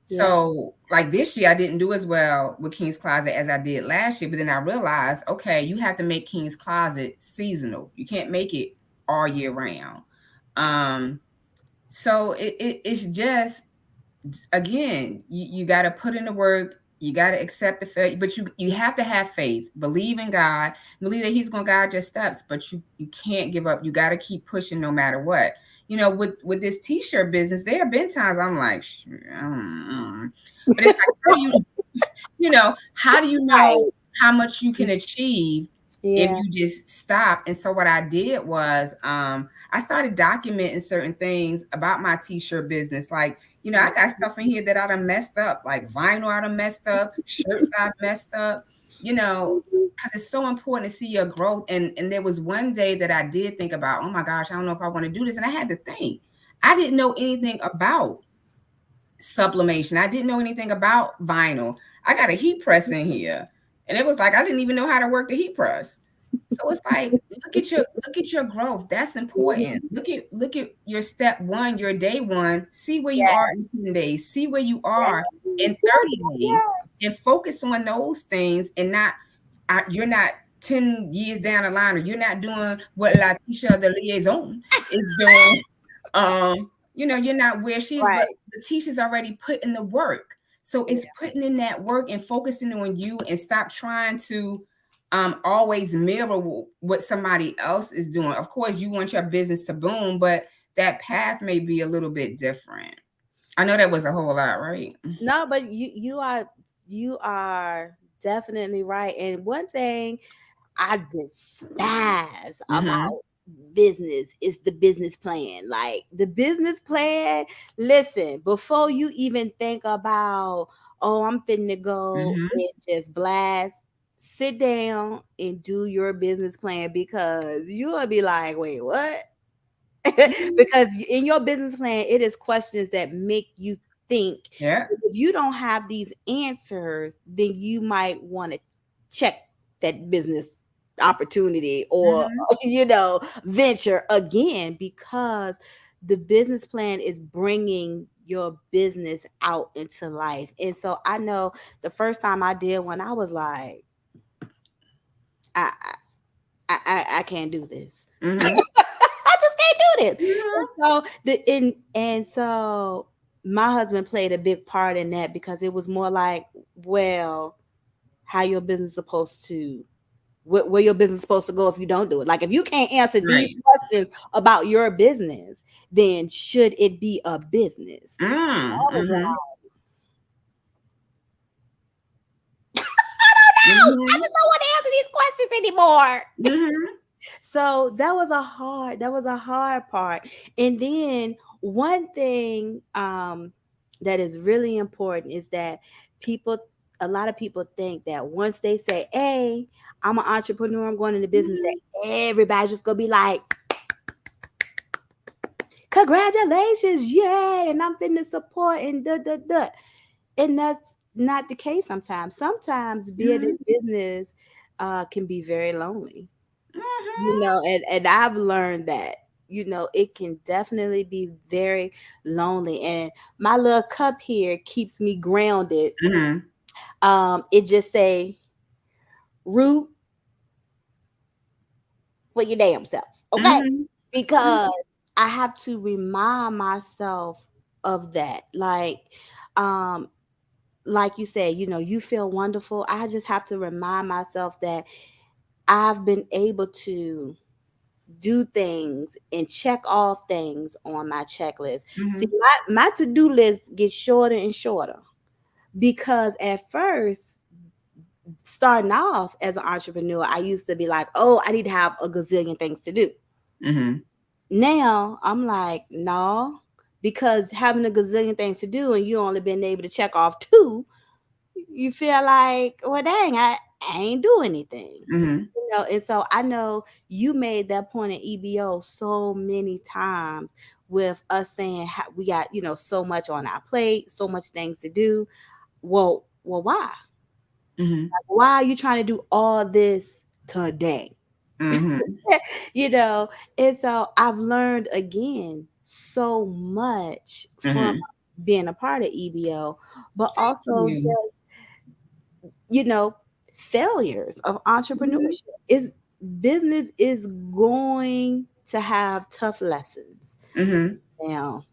Yeah. So like this year, I didn't do as well with King's Closet as I did last year. But then I realized, okay, you have to make King's Closet seasonal. You can't make it all year round. Um, so it's just again, you got to put in the work. You got to accept the failure, but you have to have faith, believe in God, believe that He's going to guide your steps. But you can't give up. You got to keep pushing no matter what. With this t-shirt business, there have been times I'm like, but it's like, how do how do you know Right. how much you can achieve if Yeah. you just stop? And so what I did was, I started documenting certain things about my t-shirt business. Like, I got stuff in here that I done messed up, like vinyl I done messed up, shirts I messed up, Mhm. because it's so important to see your growth. And there was one day that I did think about, oh my gosh, I don't know if I want to do this. And I had to think. I didn't know anything about sublimation. I didn't know anything about vinyl. I got a heat press in here. And it was like I didn't even know how to work the heat press. So it's like look at your growth. That's important. Mhm. Look at your step one, your day one. See where you are Yes. in 10 days. See where you Yes. are in Yes. 30 days Yes. and focus on those things and not you're not 10 years down the line or you're not doing what Latisha the liaison is doing. You're not where she is, but Right. the teacher's already put in the work. So Yeah. it's putting in that work and focusing on you and stop trying to always mirror what somebody else is doing. Of course, you want your business to boom, but that path may be a little bit different. I know that was a whole lot, right? No, but you are definitely right. And one thing I despise about Mm-hmm. business is the business plan. Like the business plan, listen, before you even think about, oh, I'm finna go Mm-hmm. and just blast, sit down and do your business plan, because you'll be like, wait, what? Mm-hmm. Because in your business plan, it is questions that make you think. Yeah. If you don't have these answers, then you might want to check that business opportunity, or Mm-hmm. venture again, because the business plan is bringing your business out into life. And so I know the first time I did one, I was like, I I can't do this. Mm-hmm. I just can't do this. And Mm-hmm. so my husband played a big part in that, because it was more like, well, how your business supposed to where your business supposed to go if you don't do it. Like if you can't answer these Right. questions about your business, then should it be a business? I was like, Mm-hmm. no, I Mm-hmm. just don't want to answer these questions anymore. Mm-hmm. So that was a hard part. And then one thing that is really important is that people a lot of people think that once they say, hey, I'm an entrepreneur, I'm going into business, Mm-hmm. that everybody's just gonna be like, congratulations, yay, and I'm finna support and da. And that's not the case sometimes. Sometimes being in Mm-hmm. business can be very lonely, Mm-hmm. and I've learned that, it can definitely be very lonely. And my little cup here keeps me grounded. Mm-hmm. It just say, root for your damn self, okay? Mm-hmm. Because I have to remind myself of that. Um like you said, you feel wonderful. I just have to remind myself that I've been able to do things and check off things on my checklist. See, Mm-hmm. my to-do list gets shorter and shorter, because at first, starting off as an entrepreneur, I used to be like, oh, I need to have a gazillion things to do. Mm-hmm. Now I'm like, no, because having a gazillion things to do and you only been able to check off two, you feel like, well, dang, I ain't do anything. Mm-hmm. And so I know you made that point in EBO so many times, with us saying we got, so much on our plate, so much things to do. Well, why? Mm-hmm. Why are you trying to do all this today? Mm-hmm. you know, and so I've learned again so much from Mm-hmm. being a part of EBO, but Thank also just, you. you know, failures of Mm-hmm. entrepreneurship. Is Business is going to have tough lessons. Mm-hmm. Now,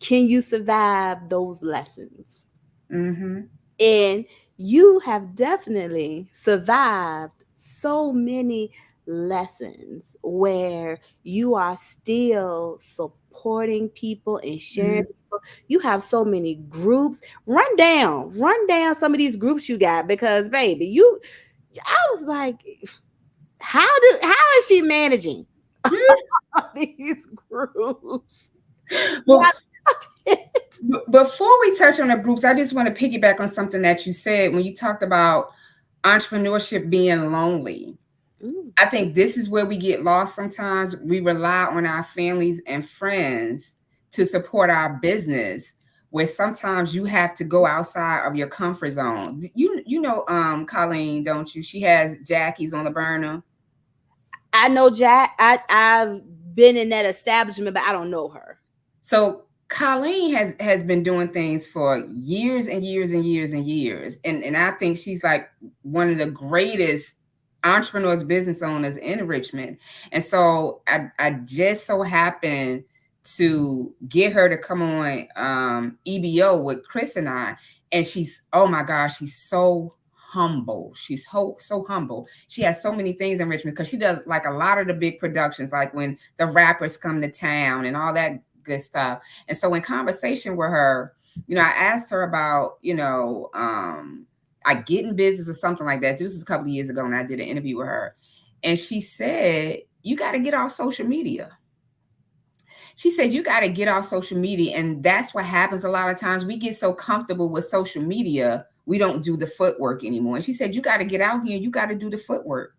can you survive those lessons? Mm-hmm. And you have definitely survived so many lessons where you are still supporting people and sharing Mm-hmm. people. You have so many groups. Run down some of these groups you got, because baby, I was like, how is she managing these groups? Well, Yeah. before we touch on the groups, I just want to piggyback on something that you said when you talked about entrepreneurship being lonely. Mm, I think this is where we get lost sometimes. We rely on our families and friends to support our business, where sometimes you have to go outside of your comfort zone. Colleen, don't you? She has Jackie's on the burner. I know Jack. I've been in that establishment, but I don't know her. So Colleen has been doing things for years and years and years and years. And I think she's like one of the greatest entrepreneurs, business owners in Richmond. And so I just so happened to get her to come on EBO with Chris and I. And she's, oh my gosh, she's so humble. She's so humble. She has so many things in Richmond because she does like a lot of the big productions, like when the rappers come to town and all that good stuff. And so in conversation with her, I asked her about, I get in business or something like that. This was a couple of years ago, and I did an interview with her. And she said, you got to get off social media. She said, you got to get off social media. And that's what happens a lot of times. We get so comfortable with social media, we don't do the footwork anymore. And she said, you got to get out here and you got to do the footwork.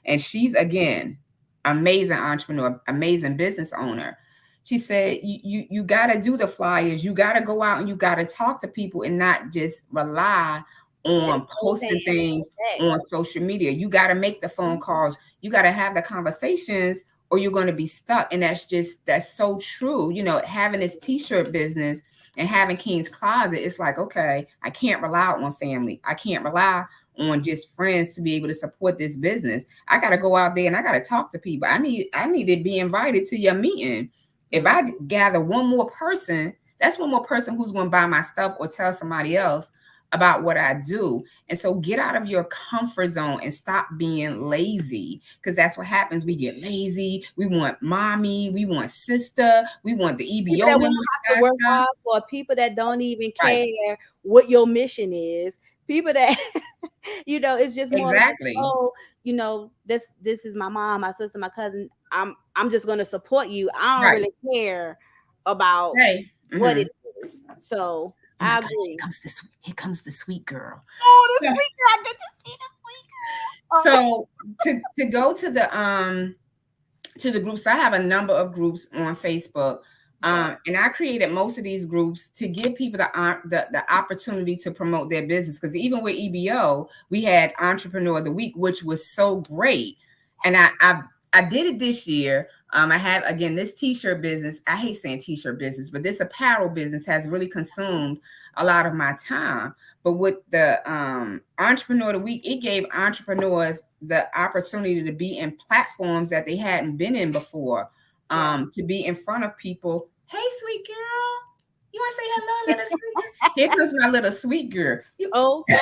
And she's, again, amazing entrepreneur, amazing business owner. She said, you got to do the flyers. You got to go out and you got to talk to people and not just rely on posting things on social media. You got to make the phone calls. You got to have the conversations or you're going to be stuck. And that's so true. You know, having this t-shirt business and having King's Closet, it's like, okay, I can't rely on family. I can't rely on just friends to be able to support this business. I got to go out there and I got to talk to people. I need to be invited to your meeting. If I gather one more person, that's one more person who's going to buy my stuff or tell somebody else about what I do. And so get out of your comfort zone and stop being lazy, because that's what happens. We get lazy. We want mommy. We want sister. We want the EBO. People that won't have to work hard for, people that don't even care what your mission is. People that, you know, it's just more like, oh, you know, this is my mom, my sister, my cousin. I'm just going to support you. I don't really care about what it is. So I agree. Here comes the sweet girl. Oh, the sweet girl! I get to see the sweet girl. So to go to the groups, I have a number of groups on Facebook, and I created most of these groups to give people the opportunity to promote their business. Because even with EBO, we had Entrepreneur of the Week, which was so great, and I did it this year. I have, again, this t-shirt business. I hate saying t-shirt business, but this apparel business has really consumed a lot of my time. But with the Entrepreneur of the Week, it gave entrepreneurs the opportunity to be in platforms that they hadn't been in before, to be in front of people. Hey, sweet girl. You want to say hello, little sweet girl? Here comes my little sweet girl. Okay.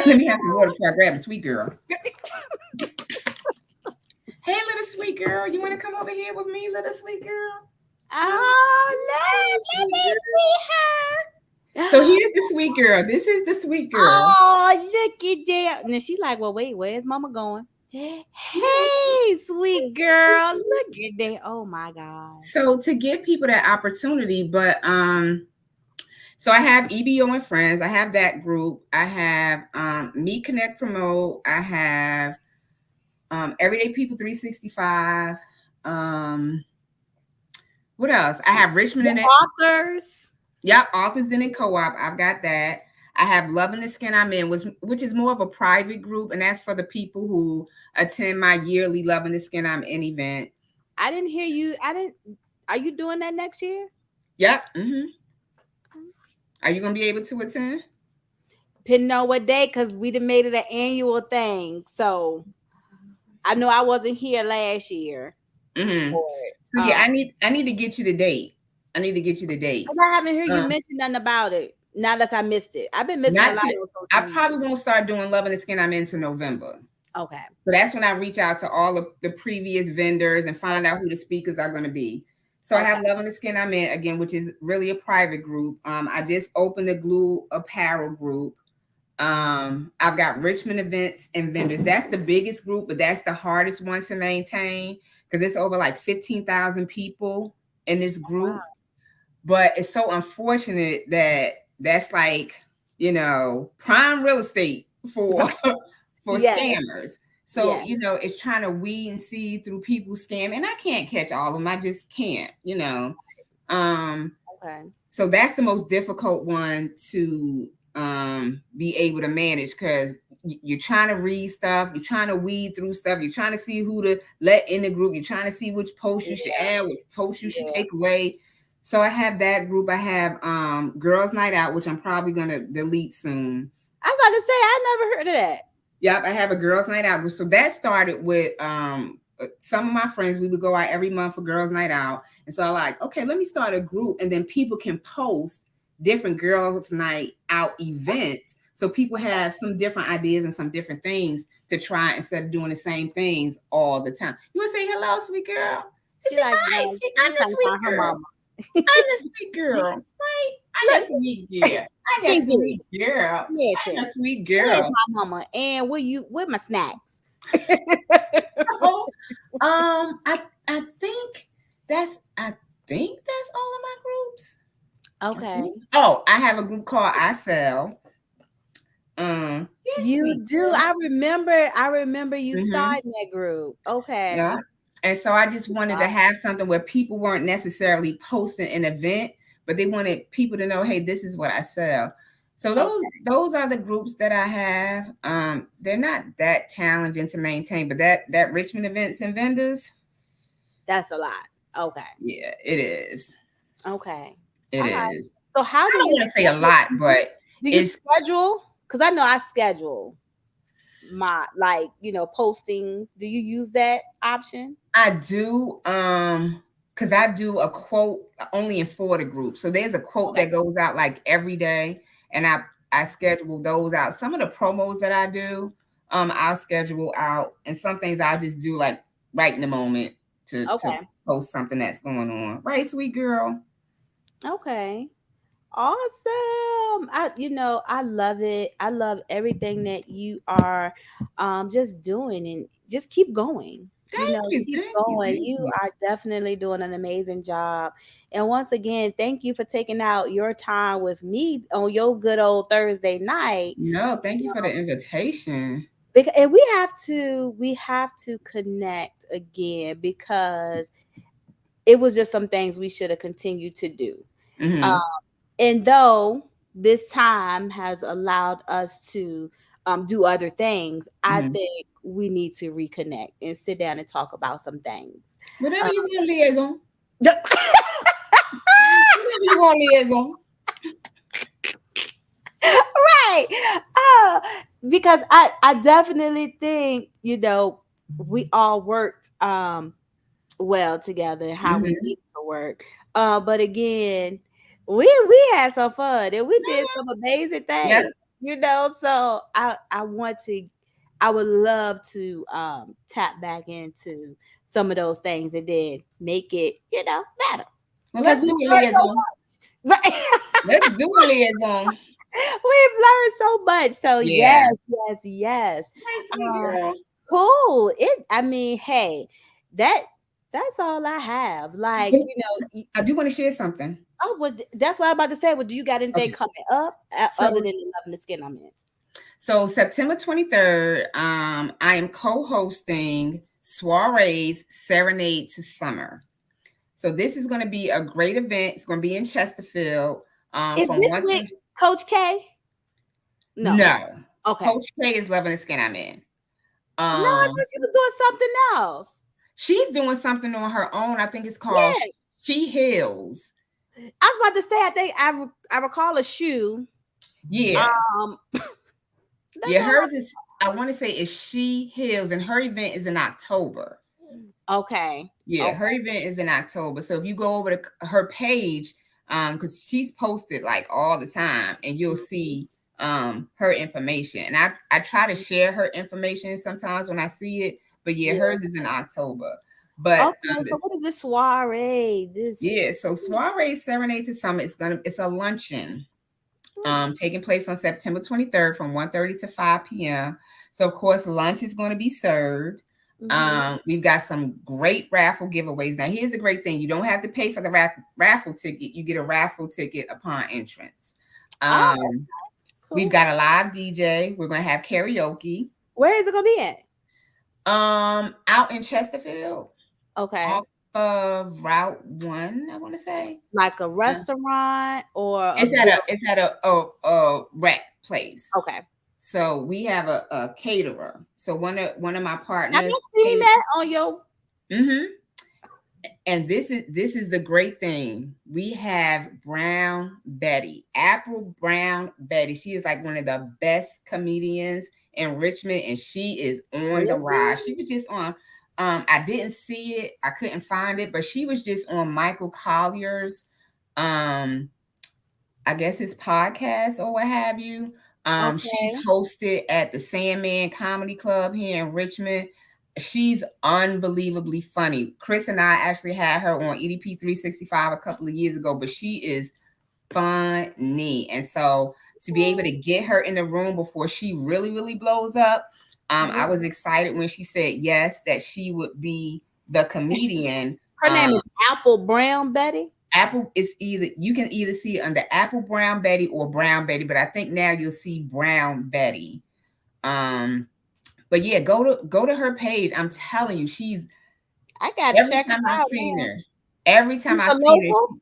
Let me have some water before I grab the sweet girl. Hey, little sweet girl, you want to come over here with me, little sweet girl? Oh, let me see her. So here's the sweet girl. This is the sweet girl. Oh, look at that. And then she's like, well, wait, where's mama going? Hey, sweet girl, look at that. Oh, my God. So to give people that opportunity, but so I have EBO and Friends. I have that group. I have Me Connect Promote. I have Everyday People 365. What else? I have Richmond and Authors. Yep, Authors Then in Co-op. I've got that. I have Loving the Skin I'm In, which is more of a private group, and that's for the people who attend my yearly Loving the Skin I'm In event. I didn't hear you. Are you doing that next year? Yep. Mm-hmm. Are you gonna be able to attend? Didn't know what day, because we done made it an annual thing. So I know I wasn't here last year. Mm-hmm. So yeah, I need to get you the date. I need to get you the date. Because I haven't heard you mention nothing about it. Not unless I missed it. I've been missing a lot. I probably won't start doing Loving the Skin I'm In until November. Okay. So that's when I reach out to all of the previous vendors and find out who the speakers are going to be. So I have Loving the Skin I'm In, again, which is really a private group. I just opened the Glue Apparel group. I've got Richmond Events and Vendors. That's the biggest group, but that's the hardest one to maintain because it's over like 15,000 people in this group. Wow. But it's so unfortunate that that's like, you know, prime real estate for scammers. So, you know, it's trying to weed and see through people's scam. And I can't catch all of them. I just can't, you know. So that's the most difficult one to be able to manage because you're trying to read stuff. You're trying to weed through stuff. You're trying to see who to let in the group. You're trying to see which posts you should add, which posts you should take away. So I have that group. I have Girls Night Out, which I'm probably going to delete soon. I was about to say, I never heard of that. Yep, I have a Girls Night Out group. So that started with some of my friends. We would go out every month for Girls Night Out. And so I'm like, okay, let me start a group. And then people can post different Girls Night Out events. So people have some different ideas and some different things to try instead of doing the same things all the time. You want to say hello, sweet girl? She's like, hi. I'm the sweet girl. I'm the sweet girl, right? I'm the sweet girl. I'm the sweet girl. I'm the sweet girl. Where's my mama? And where my snacks? I think that's all of my groups. I Okay. think. Oh, I have a group called I Sell. Yes, sweet You do. girl. I remember you Mm-hmm. starting that group. Yeah. Okay. And so I just wanted to have something where people weren't necessarily posting an event, but they wanted people to know, hey, this is what I sell. So Okay. those are the groups that I have. They're not that challenging to maintain, but that Richmond events and vendors, That's a lot. Okay. yeah, it is. Okay. It All right. is. So how I do don't you want to say a lot, but do you it's schedule? Because I know I schedule my postings. Do you use that option? I do because I do a quote only in for the group. So there's a quote Okay. that goes out like every day, and I schedule those out. Some of the promos that I do, I'll schedule out, and some things I'll just do like right in the moment to Okay. post something that's going on. Right, sweet girl. Okay. Awesome. I love it. I love everything that you are just doing, and just keep going. Thank you, Keep thank you, going. thank You you. are definitely doing an amazing job. And once again, thank you for taking out your time with me on your good old Thursday night. No, thank you for the invitation. Because and we have to connect again, because it was just some things we should have continued to do. Mm-hmm. And though this time has allowed us to do other things, I Mm-hmm. think we need to reconnect and sit down and talk about some things. Whatever Uh, you want, liaison. Whatever you want, liaison. right. Uh, because I definitely think, we all worked well together and how we Mm-hmm. needed to work. But again, we had some fun and we did some amazing Yeah. things. So I would love to tap back into some of those things and then make it, better. Well, Because let's we've do it, learned so liaison. much. Right. Let's do it, liaison. We've learned so much. So Yeah. yes, yes, yes. Right, sweet Uh, girl. cool. I mean, hey, that that's all I have. Like, Wait, I do want to share something. that's what I'm about to say. Well, do you got anything Okay. coming up other So than the loving the skin I'm in? so September 23rd, I am co-hosting Soiree's Serenade to Summer. So this is going to be a great event. It's going to be in Chesterfield. Is From this one with to Coach K? No. no. Okay. Coach K is loving the skin I'm in. No, I thought Um, she was doing something else. she's doing something on her own. I think it's called Yeah. She Heals. I was about to say, I think I recall a shoe. Yeah. Um, that's Yeah, all. hers is, I want to say, is She Heals, and her event is in October. Okay. Yeah, Okay. her event is in October. So if you go over to her page, because she's posted like all the time, and you'll see her information. And I try to share her information sometimes when I see it, but yeah, Yeah. hers is in October. But Okay. So what is this soiree? This. yeah, so Soiree Serenade to Summit is it's a luncheon taking place on September 23rd from 1:30 to 5 p.m. So, of course, lunch is going to be served. Mm-hmm. We've got some great raffle giveaways. Now, here's the great thing. You don't have to pay for the raffle ticket. You get a raffle ticket upon entrance. Oh, Um, we've cool. got a live DJ. We're going to have karaoke Where is it gonna be at? out in Chesterfield Okay. off of Route 1, I want to say. Like a Uh, restaurant or a It's at building? a rec place. Okay. So we have a caterer. So one of my Have I partners seen came. that on your? Mm-hmm. And this is the great thing. We have Brown Betty, April Brown Betty. She is like one of the best comedians in Richmond, and she is on the rise. She Really? was just on. I didn't see it. I couldn't find it, but she was just on Michael Collier's. Um, I guess his podcast or what have you. She's Okay. hosted at the Sandman Comedy Club here in Richmond. She's unbelievably funny. Chris and I actually had her on EDP 365 a couple of years ago, but she is funny. And so to be able to get her in the room before she really, really blows up, I was excited when she said yes, that she would be the comedian. Her name is Apple Brown Betty. Apple is either, you can either see it under Apple Brown Betty or Brown Betty, but I think now you'll see Brown Betty. Um, but yeah, go to her page. I'm telling you, she's I gotta every check time her I out seen now. her, every time She's I a seen local. her,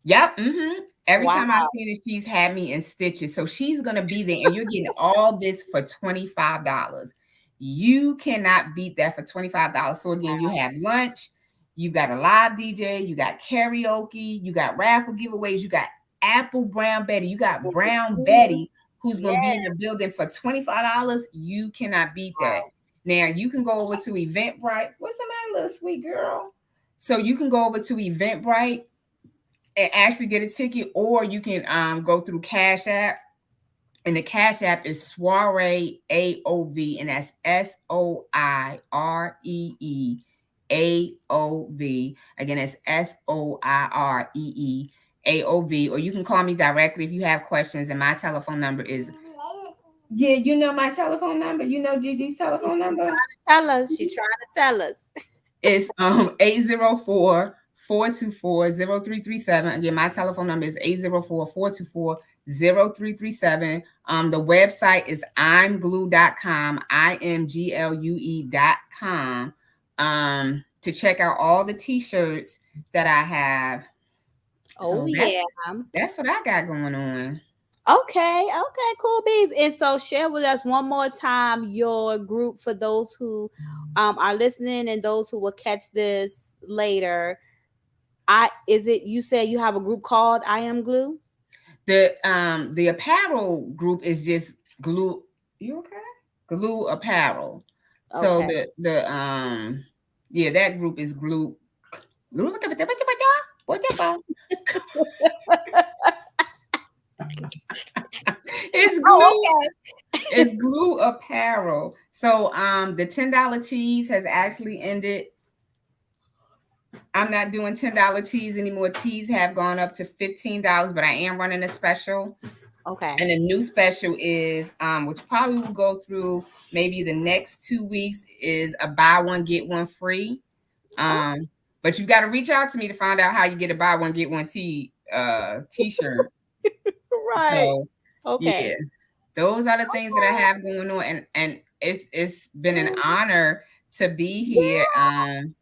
yep. Every Wow. time I seen her, she's had me in stitches. So she's gonna be there, and you're getting all this for $25. You cannot beat that for $25. So again, you have lunch, you got a live DJ, you got karaoke, you got raffle giveaways, you got Apple Brown Betty, you got And the Brown tea. Betty, who's gonna be in Yeah. the building for $25. You cannot beat that. Wow. Now you can go over to Eventbrite. What's the matter, little sweet girl? So you can go over to Eventbrite and actually get a ticket, or you can go through Cash App, and the Cash App is Soiree AOV, and that's SOIREE Again, it's SOIREE or you can call me directly if you have questions, and my telephone number is, yeah, you know my telephone number. You know Gigi's telephone number. Tell us. She trying to tell us. It's 804-424-0337. Again, my telephone number is 804-424-0337. The website is imglue.com, IMGLUE.com. To check out all the t-shirts that I have. Oh So yeah. that's what I got going on. Okay, okay, cool beans. And so share with us one more time your group for those who are listening and those who will catch this later. I is it you said you have a group called I Am Glue? The apparel group is just glue. You okay? Glue apparel. So Okay. yeah, that group is glue. It's Oh, glue. It's glue apparel. So the $10 tees has actually ended. I'm not doing $10 tees anymore. Tees have gone up to $15, but I am running a special. okay. And the new special is, which probably will go through maybe the next 2 weeks, is a buy one get one free. But you got to reach out to me to find out how you get a buy one get one t-shirt. Right. So Okay. yeah, those are the things that I have going on, and it's been an honor to be here.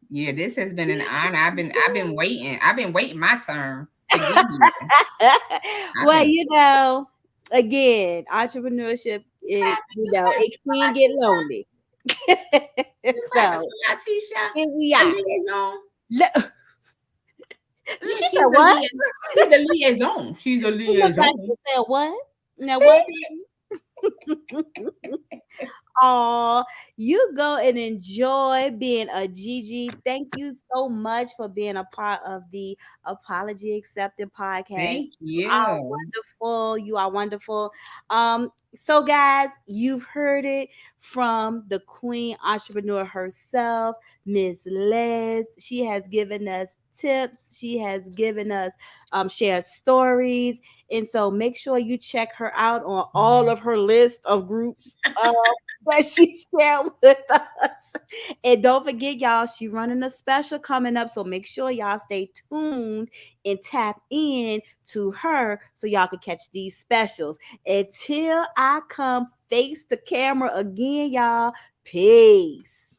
Yeah, this has been an honor. I've been waiting. I've been waiting my turn to get here. I've Well, been again, entrepreneurship is, clapping. You it clapping for can get Latisha. lonely. You clapping So for Latisha. here we The are. liaison. Yeah, She said what? she's a liaison. She's a She looked like liaison. she said what? Now what? Oh, you go and enjoy being a Gigi. Thank you so much for being a part of the Apology Accepted podcast. Thank You are you. wonderful. You are wonderful. So guys, you've heard it from the queen entrepreneur herself, Miss Les. She has given us tips. She has given us shared stories. And so make sure you check her out on all of her list of groups that she shared with us. And don't forget, y'all, she running a special coming up. So make sure y'all stay tuned and tap in to her so y'all can catch these specials. Until I come face to camera again, y'all, peace.